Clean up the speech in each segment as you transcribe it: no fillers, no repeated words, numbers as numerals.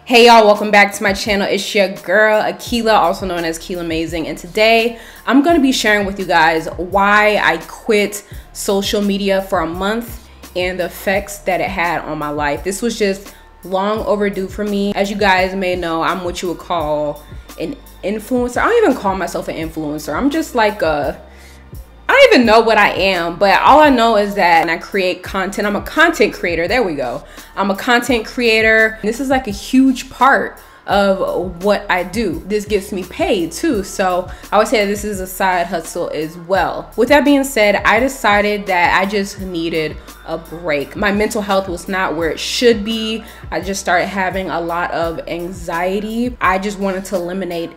Hey y'all, welcome back to my channel. It's your girl Akila, also known as Kilahmazing, and today I'm going to be sharing with you guys why I quit social media for a month and the effects that it had on my life. This was just long overdue for me. As you guys may know, I'm what you would call an influencer. I don't even call myself an influencer. I'm just like I don't even know what I am, but all I know is that when I create content, I'm a content creator. There we go. I'm a content creator. This is like a huge part of what I do. This gets me paid too. So I would say this is a side hustle as well. With that being said, I decided that I just needed a break. My mental health was not where it should be. I just started having a lot of anxiety. I just wanted to eliminate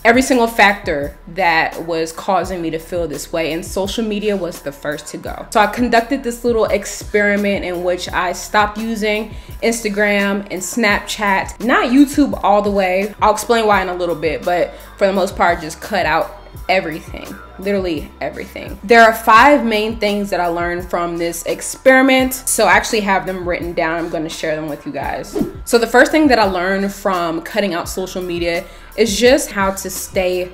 every single factor that was causing me to feel this way, and social media was the first to go. So I conducted this little experiment in which I stopped using Instagram and Snapchat, not YouTube all the way. I'll explain why in a little bit, but for the most part, just cut out everything, literally everything. There are 5 main things that I learned from this experiment. So I actually have them written down. I'm going to share them with you guys. So the first thing that I learned from cutting out social media is just how to stay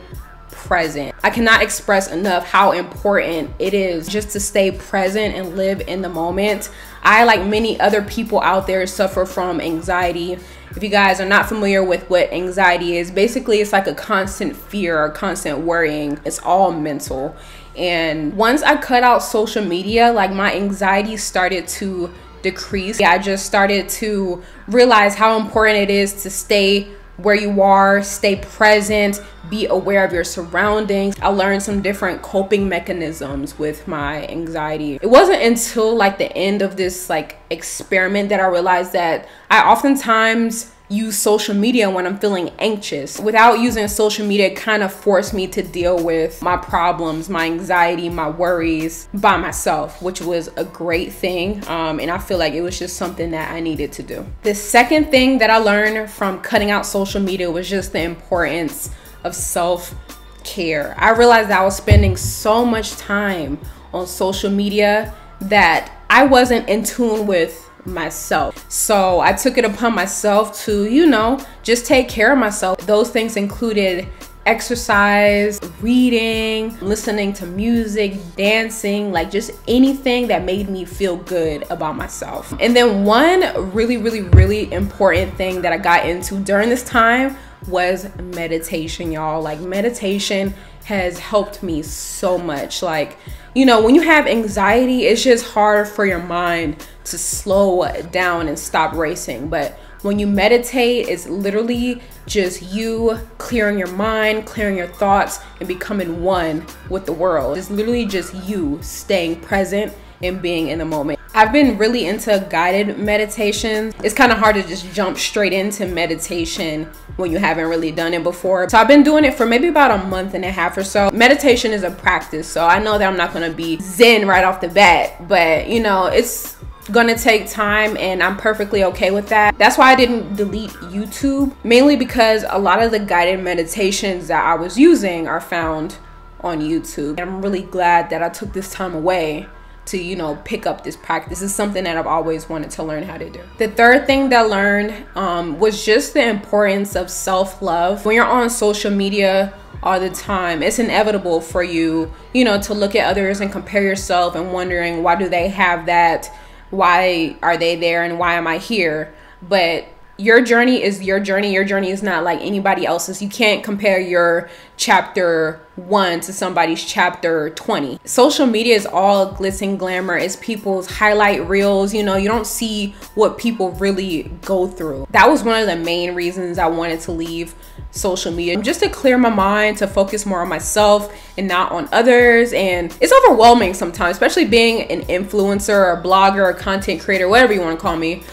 present. I cannot express enough how important it is just to stay present and live in the moment. I, like many other people out there, suffer from anxiety. If you guys are not familiar with what anxiety is, basically it's like a constant fear or constant worrying. It's all mental. And once I cut out social media, like my anxiety started to decrease. I just started to realize how important it is to stay where you are, stay present, be aware of your surroundings. I learned some different coping mechanisms with my anxiety. It wasn't until like the end of this experiment that I realized that I oftentimes use social media when I'm feeling anxious. Without using social media, it kind of forced me to deal with my problems, my anxiety, my worries by myself, which was a great thing. And I feel like it was just something that I needed to do. The second thing that I learned from cutting out social media was just the importance of self-care. I realized that I was spending so much time on social media that I wasn't in tune with myself. So I took it upon myself to, just take care of myself. Those things included exercise, reading, listening to music, dancing, like just anything that made me feel good about myself. And then one really important thing that I got into during this time was meditation, y'all. Like meditation has helped me so much. When you have anxiety, it's just hard for your mind to slow down and stop racing. But when you meditate, it's literally just you clearing your mind, clearing your thoughts, and becoming one with the world. It's literally just you staying present and being in the moment. I've been really into guided meditation. It's kind of hard to just jump straight into meditation when you haven't really done it before. So I've been doing it for maybe about a month and a half or so. Meditation is a practice, so I know that I'm not gonna be zen right off the bat, but it's gonna take time, and I'm perfectly okay with that. That's why I didn't delete YouTube, mainly because a lot of the guided meditations that I was using are found on YouTube. I'm really glad that I took this time away to pick up this practice. This is something that I've always wanted to learn how to do. The third thing that I learned was just the importance of self-love. When you're on social media all the time, it's inevitable for you to look at others and compare yourself and wondering, why do they have that? Why are they there and why am I here? But your journey is your journey. Your journey is not like anybody else's. You can't compare your chapter 1 to somebody's chapter 20. Social media is all glitz and glamour. It's people's highlight reels. You don't see what people really go through. That was one of the main reasons I wanted to leave social media, just to clear my mind, to focus more on myself and not on others. And it's overwhelming sometimes, especially being an influencer or blogger or content creator, whatever you want to call me.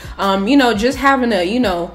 Just having to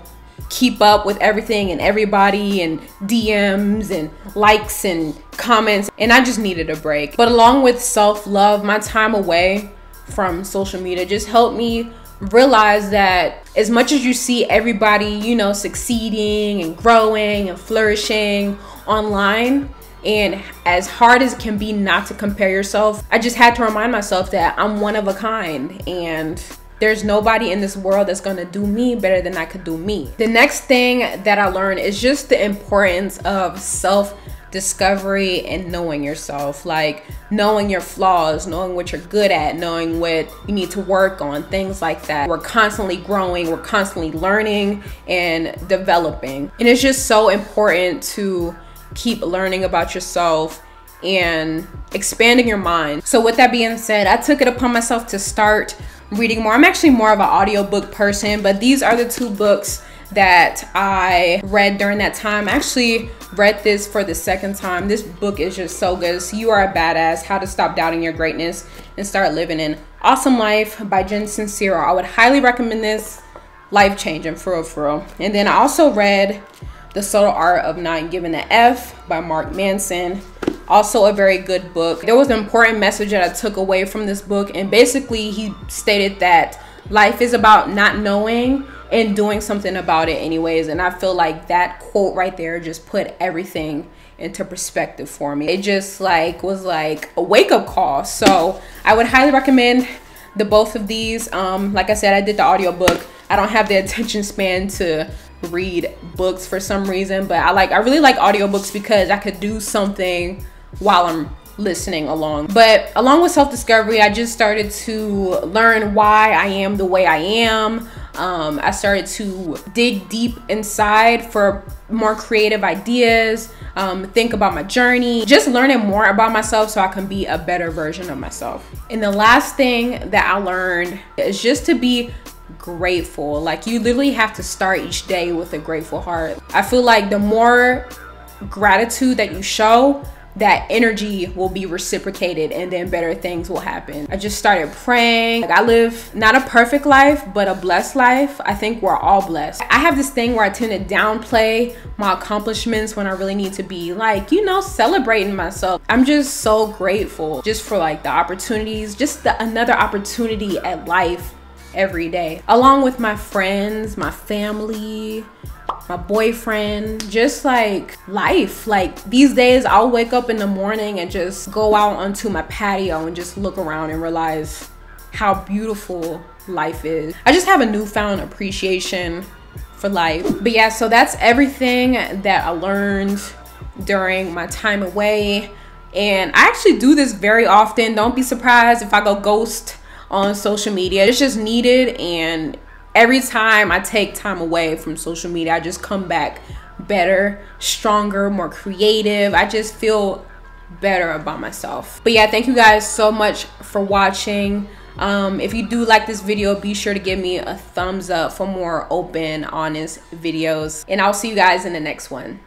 keep up with everything and everybody, and DMs and likes and comments, and I just needed a break. But along with self-love, my time away from social media just helped me realize that as much as you see everybody succeeding and growing and flourishing online, and as hard as it can be not to compare yourself, I just had to remind myself that I'm one of a kind, and there's nobody in this world that's gonna do me better than I could do me. The next thing that I learned is just the importance of self-discovery and knowing yourself, like knowing your flaws, knowing what you're good at, knowing what you need to work on, things like that. We're constantly growing, we're constantly learning and developing. And it's just so important to keep learning about yourself and expanding your mind. So with that being said, I took it upon myself to start reading more. I'm actually more of an audiobook person, but these are the two books that I read during that time. I actually read this for the second time. This book is just so good. So You Are a Badass, How to Stop Doubting Your Greatness and Start Living an Awesome Life by Jen Sincero. I would highly recommend this. Life-changing, for real, for real. And then I also read The Subtle Art of Not Giving an F by Mark Manson. Also a very good book. There was an important message that I took away from this book, and basically he stated that life is about not knowing and doing something about it anyways. And I feel like that quote right there just put everything into perspective for me. It just was like a wake-up call. So I would highly recommend the both of these. Like I said, I did the audiobook. I don't have the attention span to read books for some reason, but I really like audiobooks because I could do something while I'm listening along. But along with self-discovery, I just started to learn why I am the way I am. I started to dig deep inside for more creative ideas, think about my journey, just learning more about myself so I can be a better version of myself. And the last thing that I learned is just to be grateful. Like, you literally have to start each day with a grateful heart. I feel like the more gratitude that you show, that energy will be reciprocated and then better things will happen. I just started praying. Like, I live not a perfect life, but a blessed life. I think we're all blessed. I have this thing where I tend to downplay my accomplishments when I really need to be, like, you know, celebrating myself. I'm just so grateful just for like the opportunities, just another opportunity at life every day, along with my friends, my family, my boyfriend, just like life. Like, these days I'll wake up in the morning and just go out onto my patio and just look around and realize how beautiful life is. I just have a newfound appreciation for life. But yeah, so that's everything that I learned during my time away. And I actually do this very often. Don't be surprised if I go ghost on social media. It's just needed, and every time I take time away from social media, I just come back better, stronger, more creative. I just feel better about myself. But yeah, thank you guys so much for watching. If you do like this video, be sure to give me a thumbs up for more open, honest videos, and I'll see you guys in the next one.